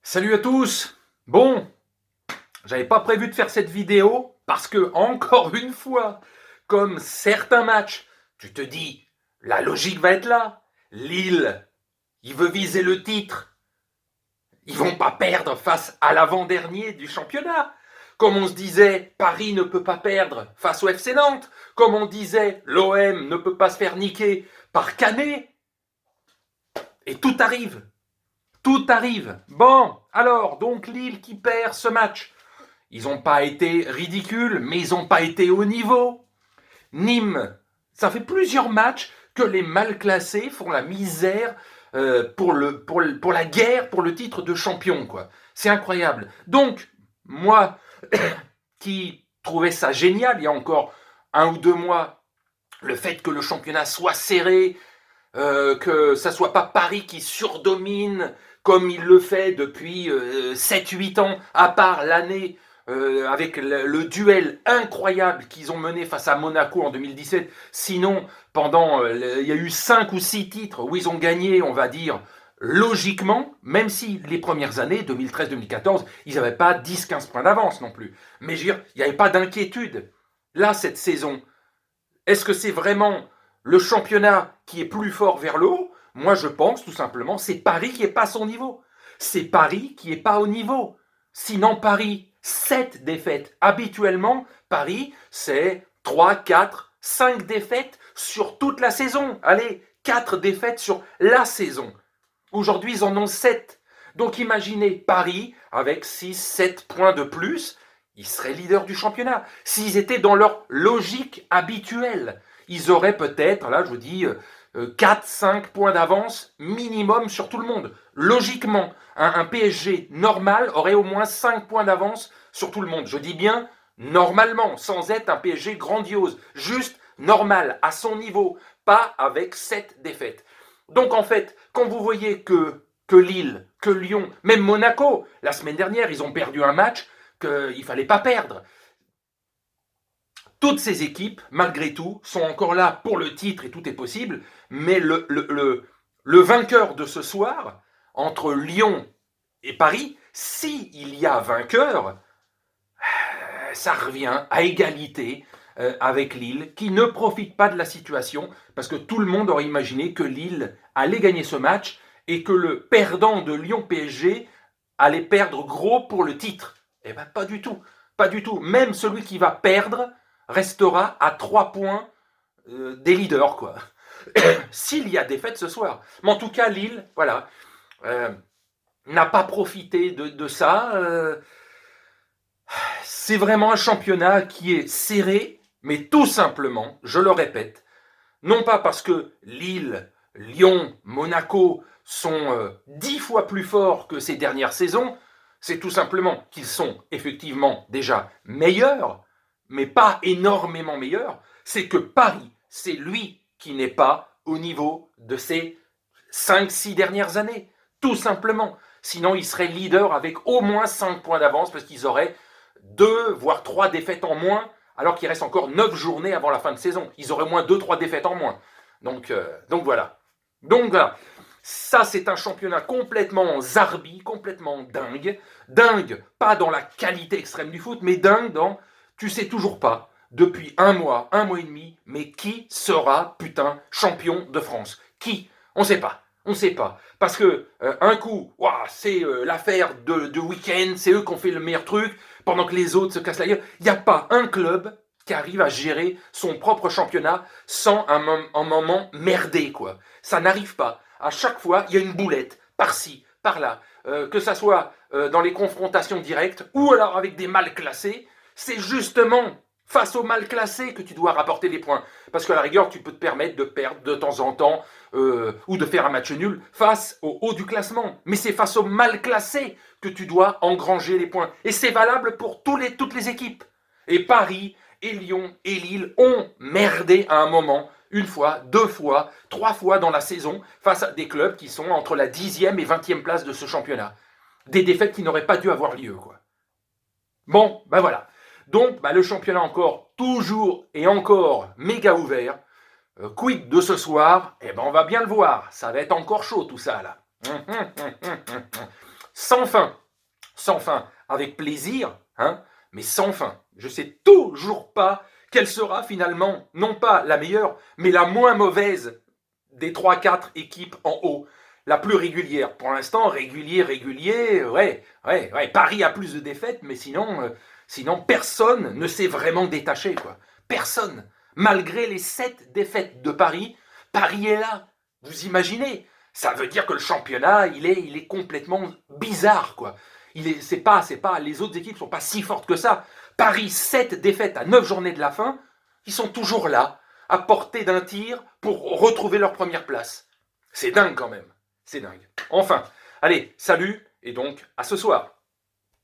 Salut à tous. Bon, j'avais pas prévu de faire cette vidéo parce que, encore une fois, comme certains matchs, tu te dis, la logique va être là. Lille, il veut viser le titre. Ils vont pas perdre face à l'avant-dernier du championnat. Comme on se disait, Paris ne peut pas perdre face au FC Nantes. Comme on disait, l'OM ne peut pas se faire niquer par Canet. Et tout arrive. Tout arrive. Bon, alors, donc Lille qui perd ce match. Ils n'ont pas été ridicules, mais ils n'ont pas été au niveau. Nîmes, ça fait plusieurs matchs que les mal classés font la misère pour la guerre, pour le titre de champion, quoi. C'est incroyable. Donc, moi, qui trouvais ça génial il y a encore 1 ou 2 mois, le fait que le championnat soit serré, que ça soit pas Paris qui surdomine comme il le fait depuis 7-8 ans, à part l'année avec le duel incroyable qu'ils ont mené face à Monaco en 2017. Sinon, il y a eu 5 ou 6 titres où ils ont gagné, on va dire, logiquement, même si les premières années, 2013-2014, ils n'avaient pas 10-15 points d'avance non plus. Mais je veux dire, il n'y avait pas d'inquiétude. Là, cette saison, est-ce que c'est vraiment le championnat qui est plus fort vers le haut? Moi, je pense tout simplement, c'est Paris qui n'est pas à son niveau. C'est Paris qui n'est pas au niveau. Sinon, Paris, 7 défaites. Habituellement, Paris, c'est 3, 4, 5 défaites sur toute la saison. Allez, 4 défaites sur la saison. Aujourd'hui, ils en ont 7. Donc imaginez Paris avec 6, 7 points de plus, ils seraient leaders du championnat. S'ils étaient dans leur logique habituelle, ils auraient peut-être, là je vous dis, 4, 5 points d'avance minimum sur tout le monde. Logiquement, un PSG normal aurait au moins 5 points d'avance sur tout le monde. Je dis bien normalement, sans être un PSG grandiose. Juste normal, à son niveau, pas avec 7 défaites. Donc en fait, quand vous voyez que Lille, que Lyon, même Monaco, la semaine dernière, ils ont perdu un match qu'il ne fallait pas perdre. Toutes ces équipes, malgré tout, sont encore là pour le titre et tout est possible, mais le vainqueur de ce soir, entre Lyon et Paris, s'il y a vainqueur, ça revient à égalité avec Lille, qui ne profite pas de la situation, parce que tout le monde aurait imaginé que Lille allait gagner ce match et que le perdant de Lyon-PSG allait perdre gros pour le titre. Eh bien, pas du tout. Pas du tout. Même celui qui va perdre restera à 3 points des leaders, quoi. S'il y a défaite ce soir. Mais en tout cas, Lille, voilà, n'a pas profité de ça. C'est vraiment un championnat qui est serré, mais tout simplement, je le répète, non pas parce que Lille, Lyon, Monaco sont 10 fois plus forts que ces dernières saisons, c'est tout simplement qu'ils sont effectivement déjà meilleurs, mais pas énormément meilleurs. C'est que Paris, c'est lui qui n'est pas au niveau de ces 5-6 dernières années. Tout simplement. Sinon, ils seraient leaders avec au moins 5 points d'avance parce qu'ils auraient 2 voire 3 défaites en moins alors qu'il reste encore 9 journées avant la fin de saison. Ils auraient au moins 2-3 défaites en moins. Donc voilà. Donc voilà. Ça, c'est un championnat complètement zarbi, complètement dingue. Dingue, pas dans la qualité extrême du foot, mais dingue dans, tu sais toujours pas, depuis un mois et demi, mais qui sera, putain, champion de France? Qui? On sait pas. On ne sait pas. Parce que un coup, c'est l'affaire de week-end, c'est eux qui ont fait le meilleur truc, pendant que les autres se cassent la gueule. Il n'y a pas un club qui arrive à gérer son propre championnat sans un moment merdé, quoi. Ça n'arrive pas. À chaque fois, il y a une boulette, par-ci, par-là. Que ça soit dans les confrontations directes ou alors avec des mal classés, c'est justement face aux mal classés que tu dois rapporter les points. Parce qu'à la rigueur, tu peux te permettre de perdre de temps en temps ou de faire un match nul face au haut du classement. Mais c'est face aux mal classés que tu dois engranger les points. Et c'est valable pour toutes les équipes. Et Paris, et Lyon, et Lille ont merdé à un moment, 1 fois, 2 fois, 3 fois dans la saison, face à des clubs qui sont entre la 10e et 20e place de ce championnat. Des défaites qui n'auraient pas dû avoir lieu, quoi. Bon, ben voilà. Donc, le championnat encore, toujours et encore méga ouvert. Quid de ce soir? Eh ben, on va bien le voir. Ça va être encore chaud tout ça, là. sans fin. Sans fin, avec plaisir, hein, mais sans fin. Je sais toujours pas quelle sera finalement, non pas la meilleure, mais la moins mauvaise des 3-4 équipes en haut. La plus régulière. Pour l'instant, régulier, ouais. Paris a plus de défaites, mais sinon personne ne s'est vraiment détaché, quoi. Personne. Malgré les 7 défaites de Paris, Paris est là. Vous imaginez? Ça veut dire que le championnat, il est complètement bizarre, quoi. C'est pas, les autres équipes sont pas si fortes que ça. Paris, 7 défaites à 9 journées de la fin, ils sont toujours là, à portée d'un tir pour retrouver leur première place. C'est dingue quand même. C'est dingue. Enfin, allez, salut, et donc à ce soir.